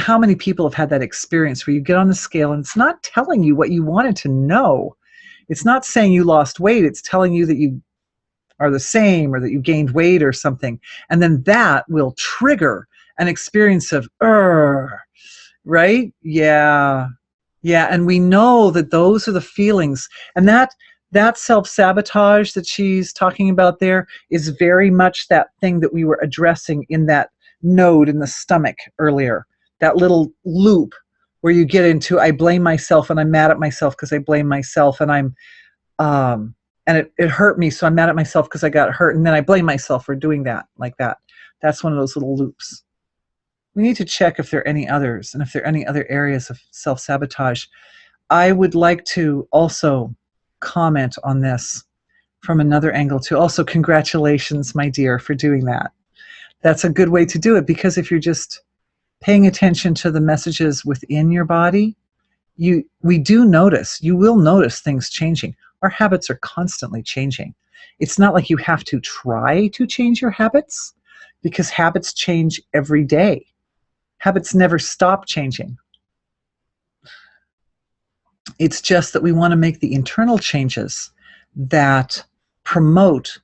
how many people have had that experience where you get on the scale and it's not telling you what you wanted to know. It's not saying you lost weight. It's telling you that you are the same or that you gained weight or something. And then that will trigger an experience of, right? Yeah. Yeah. And we know that those are the feelings. And that self-sabotage that she's talking about there is very much that thing that we were addressing in that node in the stomach earlier, that little loop where you get into, I blame myself and I'm mad at myself because I blame myself, and and it hurt me, so I'm mad at myself because I got hurt, and then I blame myself for doing that, like that. That's one of those little loops. We need to check if there are any others, and if there are any other areas of self-sabotage. I would like to also comment on this from another angle too. Also, congratulations, my dear, for doing that. That's a good way to do it, because if you're just paying attention to the messages within your body, you will notice things changing. Our habits are constantly changing. It's not like you have to try to change your habits, because habits change every day. Habits never stop changing. It's just that we want to make the internal changes that promote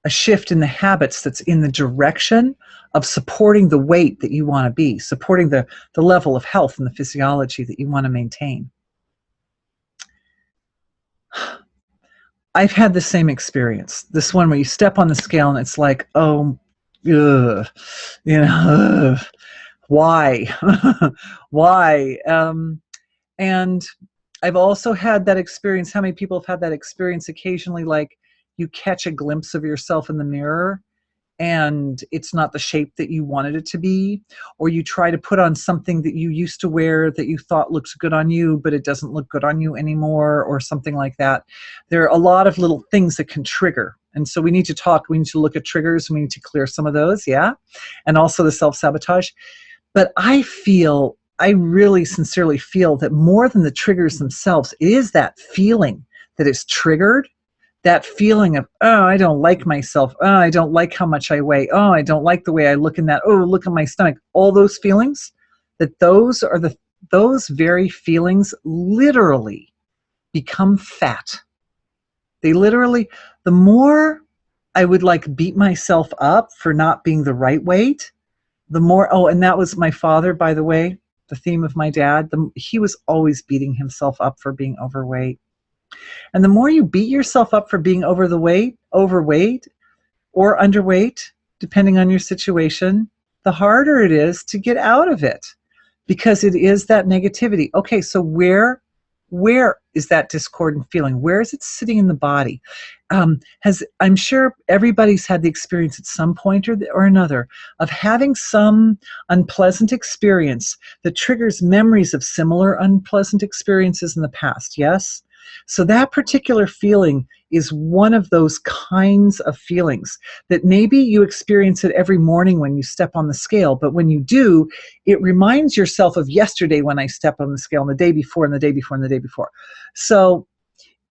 a shift in the habits that's in the direction of supporting the weight that you want to be, supporting the level of health and the physiology that you want to maintain. I've had the same experience. This one where you step on the scale and it's like, oh, ugh, why? Why? And I've also had that experience. How many people have had that experience occasionally, like you catch a glimpse of yourself in the mirror and it's not the shape that you wanted it to be, or you try to put on something that you used to wear that you thought looks good on you, but it doesn't look good on you anymore, or something like that. There are a lot of little things that can trigger. And so we need to look at triggers, and we need to clear some of those, yeah? And also the self-sabotage. But I really sincerely feel that more than the triggers themselves, it is that feeling that is triggered. That feeling of, oh, I don't like myself. Oh, I don't like how much I weigh. Oh, I don't like the way I look in that. Oh, look at my stomach. All those feelings, those very feelings literally become fat. They literally, the more I would like beat myself up for not being the right weight, the more, and that was my father, by the way, the theme of my dad. He was always beating himself up for being overweight. And the more you beat yourself up for being overweight or underweight, depending on your situation, the harder it is to get out of it, because it is that negativity. Okay, so where is that discordant feeling? Where is it sitting in the body? I'm sure everybody's had the experience at some point or another of having some unpleasant experience that triggers memories of similar unpleasant experiences in the past, yes? So that particular feeling is one of those kinds of feelings that maybe you experience it every morning when you step on the scale, but when you do, it reminds yourself of yesterday when I stepped on the scale, and the day before, and the day before, and the day before. So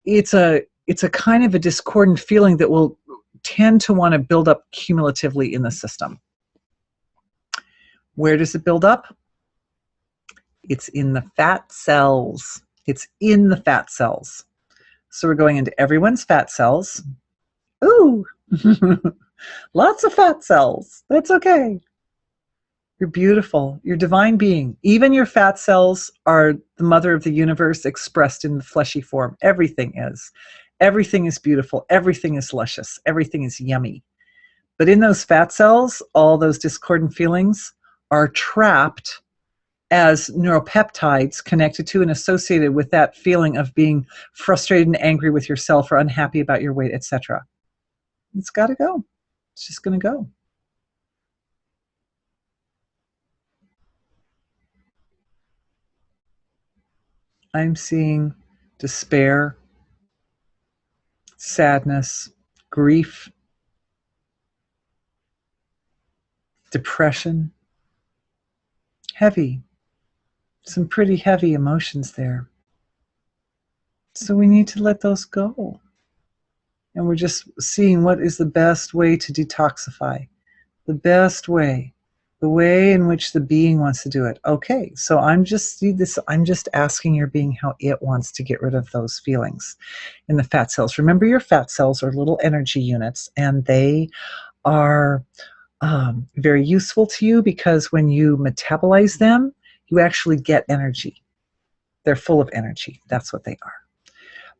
it's a kind of a discordant feeling that will tend to want to build up cumulatively in the system. Where does it build up? It's in the fat cells. It's in the fat cells. So we're going into everyone's fat cells. Ooh, lots of fat cells. That's okay. You're beautiful. You're divine being. Even your fat cells are the mother of the universe expressed in the fleshy form. Everything is. Everything is beautiful. Everything is luscious. Everything is yummy. But in those fat cells, all those discordant feelings are trapped as neuropeptides connected to and associated with that feeling of being frustrated and angry with yourself or unhappy about your weight, etc. It's got to go. It's just going to go. I'm seeing despair, sadness, grief, depression, heavy. Some pretty heavy emotions there. So we need to let those go. And we're just seeing what is the best way to detoxify. The best way. The way in which the being wants to do it. Okay, so I'm just asking your being how it wants to get rid of those feelings in the fat cells. Remember, your fat cells are little energy units, and they are very useful to you because when you metabolize them, you actually get energy. They're full of energy. That's what they are.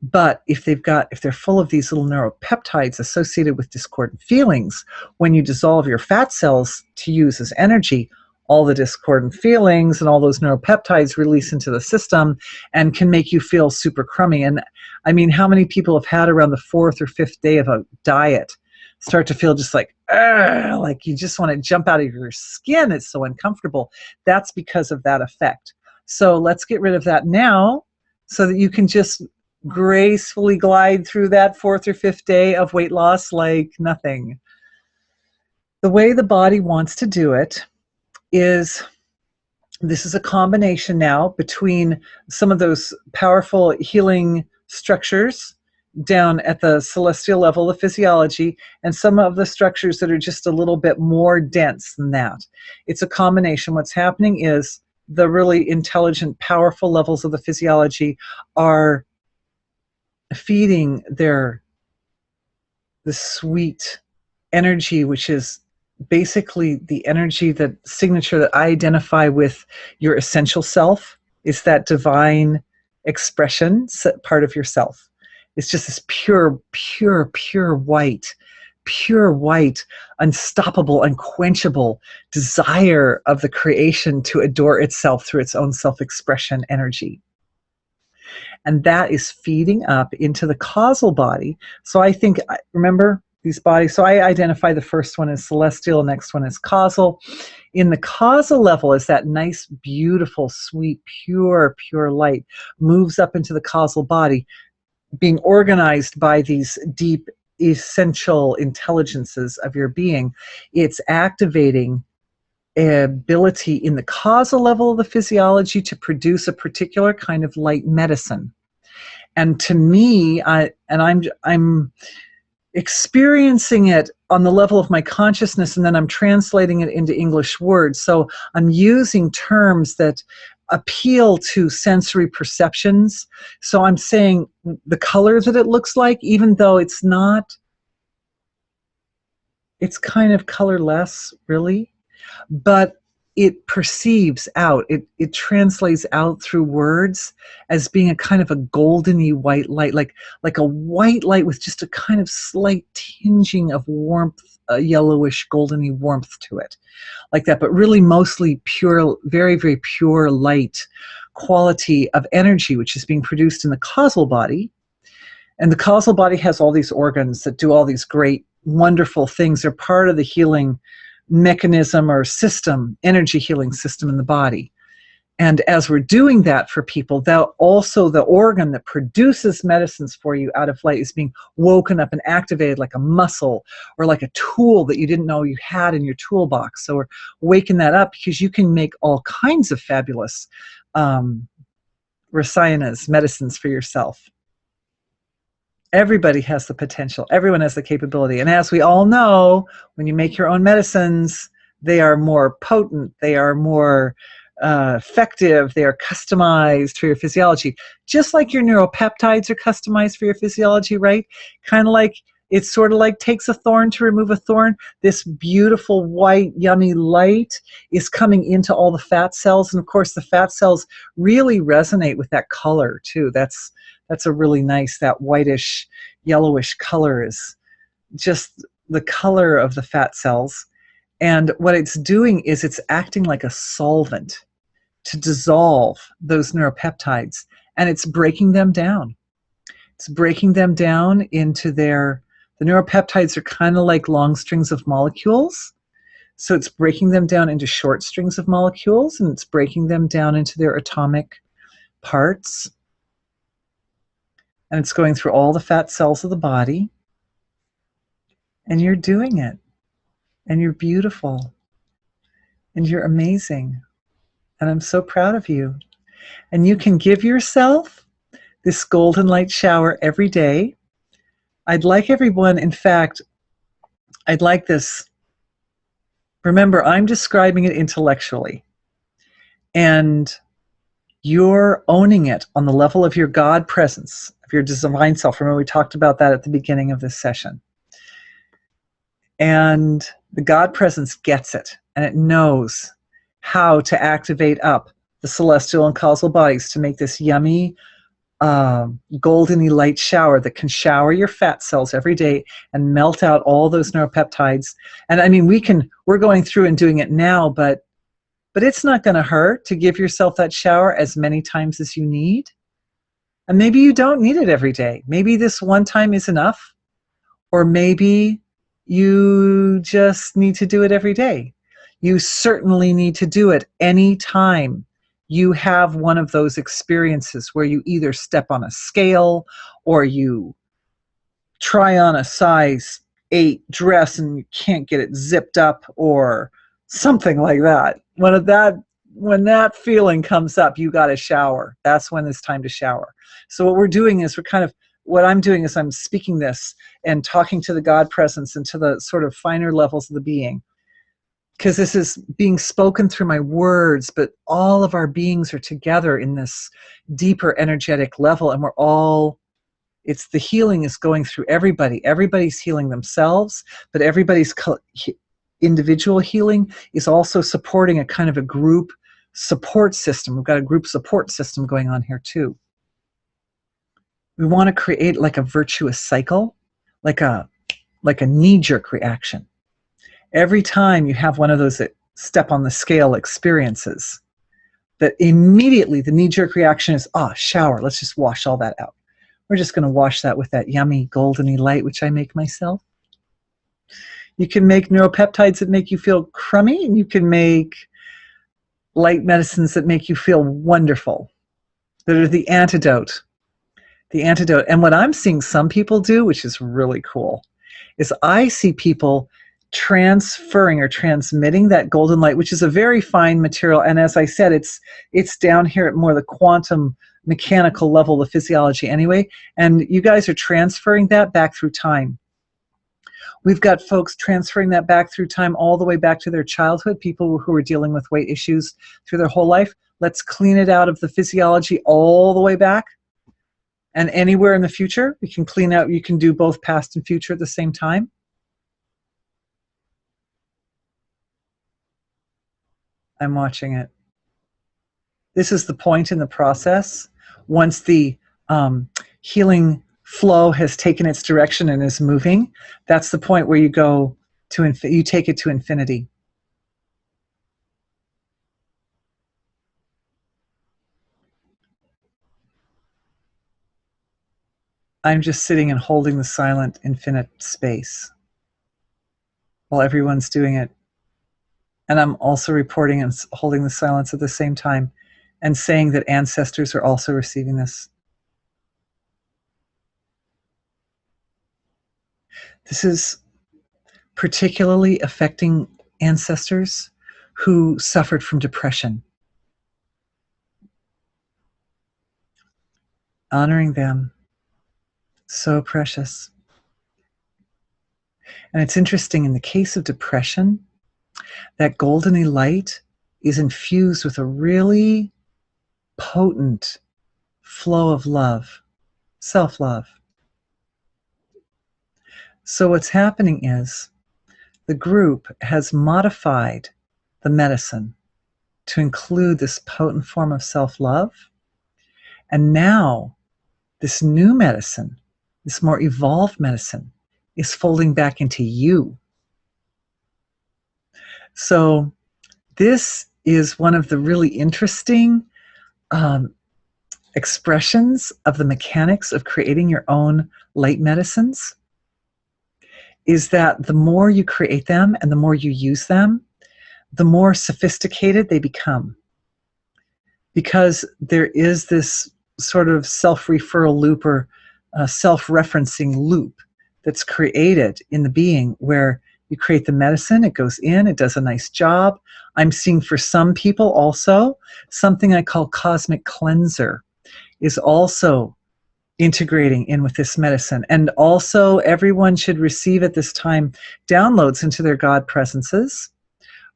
But if they're full of these little neuropeptides associated with discordant feelings, when you dissolve your fat cells to use as energy, all the discordant feelings and all those neuropeptides release into the system and can make you feel super crummy. And I mean, how many people have had around the 4th or 5th day of a diet start to feel just like you just want to jump out of your skin? It's so uncomfortable. That's because of that effect. So let's get rid of that now so that you can just gracefully glide through that 4th or 5th day of weight loss like nothing. The way the body wants to do it is, this is a combination now between some of those powerful healing structures down at the celestial level of physiology and some of the structures that are just a little bit more dense than that. It's a combination. What's happening is the really intelligent, powerful levels of the physiology are feeding the sweet energy, which is basically the energy, that signature that I identify with your essential self. Is that divine expression part of yourself. It's just this pure white, unstoppable, unquenchable desire of the creation to adore itself through its own self-expression energy. And that is feeding up into the causal body. So I think, remember these bodies, so I identify the first one as celestial, next one as causal. In the causal level is that nice, beautiful, sweet, pure light moves up into the causal body, being organized by these deep, essential intelligences of your being. It's activating ability in the causal level of the physiology to produce a particular kind of light medicine. And to me, I'm experiencing it on the level of my consciousness, and then I'm translating it into English words. So I'm using terms that appeal to sensory perceptions. So I'm saying the color that it looks like, even though it's not, it's kind of colorless, really. But it perceives out, it translates out through words as being a kind of a goldeny white light, like a white light with just a kind of slight tinging of warmth, a yellowish goldeny warmth to it, like that, but really mostly pure, very pure light quality of energy, which is being produced in the causal body. And the causal body has all these organs that do all these great, wonderful things. They're part of the healing mechanism or system, energy healing system in the body. And as we're doing that for people, also the organ that produces medicines for you out of light is being woken up and activated like a muscle or like a tool that you didn't know you had in your toolbox. So we're waking that up because you can make all kinds of fabulous rasayanas, medicines for yourself. Everybody has the potential. Everyone has the capability. And as we all know, when you make your own medicines, they are more potent. They are more effective. They are customized for your physiology. Just like your neuropeptides are customized for your physiology, right? Kind of like, it's sort of like takes a thorn to remove a thorn. This beautiful white, yummy light is coming into all the fat cells. And of course, the fat cells really resonate with that color too. That's a really nice, that whitish, yellowish color is just the color of the fat cells. And what it's doing is it's acting like a solvent to dissolve those neuropeptides, and it's breaking them down. It's breaking them down into the neuropeptides are kind of like long strings of molecules. So it's breaking them down into short strings of molecules, and it's breaking them down into their atomic parts. And it's going through all the fat cells of the body. And you're doing it. And you're beautiful. And you're amazing. And I'm so proud of you. And you can give yourself this golden light shower every day. I'd like everyone, in fact, I'd like this Remember, I'm describing it intellectually, and you're owning it on the level of your God presence, of your divine self. Remember, we talked about that at the beginning of this session. And the God presence gets it, and it knows how to activate up the celestial and causal bodies to make this yummy, goldeny light shower that can shower your fat cells every day and melt out all those neuropeptides. And I mean, we're going through and doing it now, but it's not going to hurt to give yourself that shower as many times as you need. And maybe you don't need it every day. Maybe this one time is enough, or maybe you just need to do it every day. You certainly need to do it any time you have one of those experiences where you either step on a scale or you try on a size 8 dress and you can't get it zipped up or something like that. When that feeling comes up, you got to shower. That's when it's time to shower. So what we're doing is what I'm doing is I'm speaking this and talking to the God presence and to the sort of finer levels of the being, because this is being spoken through my words, but all of our beings are together in this deeper energetic level, and it's the healing is going through everybody. Everybody's healing themselves, but everybody's individual healing is also supporting a kind of a group support system. We've got a group support system going on here too. We want to create like a virtuous cycle, like a knee-jerk reaction. Every time you have one of those step on the scale experiences, that immediately the knee-jerk reaction is, shower, let's just wash all that out. We're just going to wash that with that yummy goldeny light, which I make myself. You can make neuropeptides that make you feel crummy, and you can make light medicines that make you feel wonderful, that are the antidote. The antidote. And what I'm seeing some people do, which is really cool, is I see people transferring or transmitting that golden light, which is a very fine material. And as I said, it's down here at more the quantum mechanical level of physiology anyway. And you guys are transferring that back through time. We've got folks transferring that back through time all the way back to their childhood, people who are dealing with weight issues through their whole life. Let's clean it out of the physiology all the way back. And anywhere in the future, we can clean out, you can do both past and future at the same time. I'm watching it. This is the point in the process. Once the healing flow has taken its direction and is moving, that's the point where you go to, you take it to infinity. I'm just sitting and holding the silent, infinite space while everyone's doing it. And I'm also reporting and holding the silence at the same time and saying that ancestors are also receiving this. This is particularly affecting ancestors who suffered from depression. Honoring them. So precious. And it's interesting, in the case of depression, that goldeny light is infused with a really potent flow of love, self-love. So what's happening is the group has modified the medicine to include this potent form of self-love. And now this new medicine, this more evolved medicine, is folding back into you. So this is one of the really interesting expressions of the mechanics of creating your own light medicines, is that the more you create them and the more you use them, the more sophisticated they become. Because there is this sort of self-referral loop or self-referencing loop that's created in the being, where you create the medicine, it goes in, it does a nice job. I'm seeing for some people also, something I call cosmic cleanser is also integrating in with this medicine. And also everyone should receive at this time downloads into their God presences,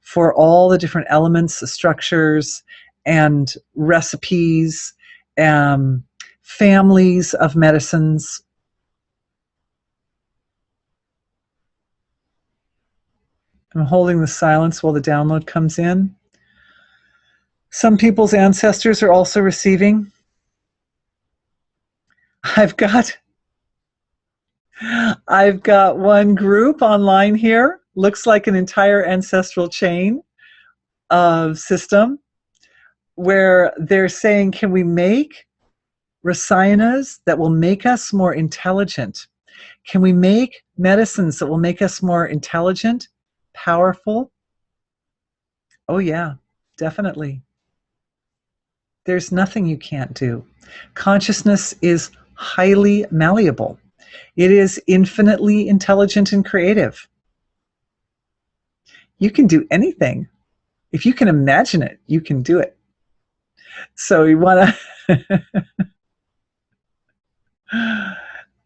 for all the different elements, the structures, and recipes, families of medicines. I'm holding the silence while the download comes in. Some people's ancestors are also receiving. I've got one group online here. Looks like an entire ancestral chain of system where they're saying, can we make rasayanas that will make us more intelligent? Can we make medicines that will make us more intelligent, powerful? Oh yeah, definitely. There's nothing you can't do. Consciousness is highly malleable. It is infinitely intelligent and creative. You can do anything. If you can imagine it, you can do it. So you want to...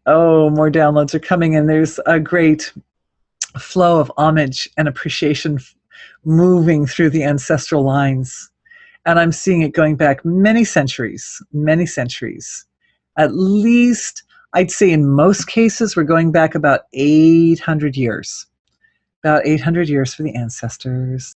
Oh, more downloads are coming in. There's a great flow of homage and appreciation moving through the ancestral lines. And I'm seeing it going back many centuries, many centuries. At least, I'd say in most cases, we're going back about 800 years. About 800 years for the ancestors.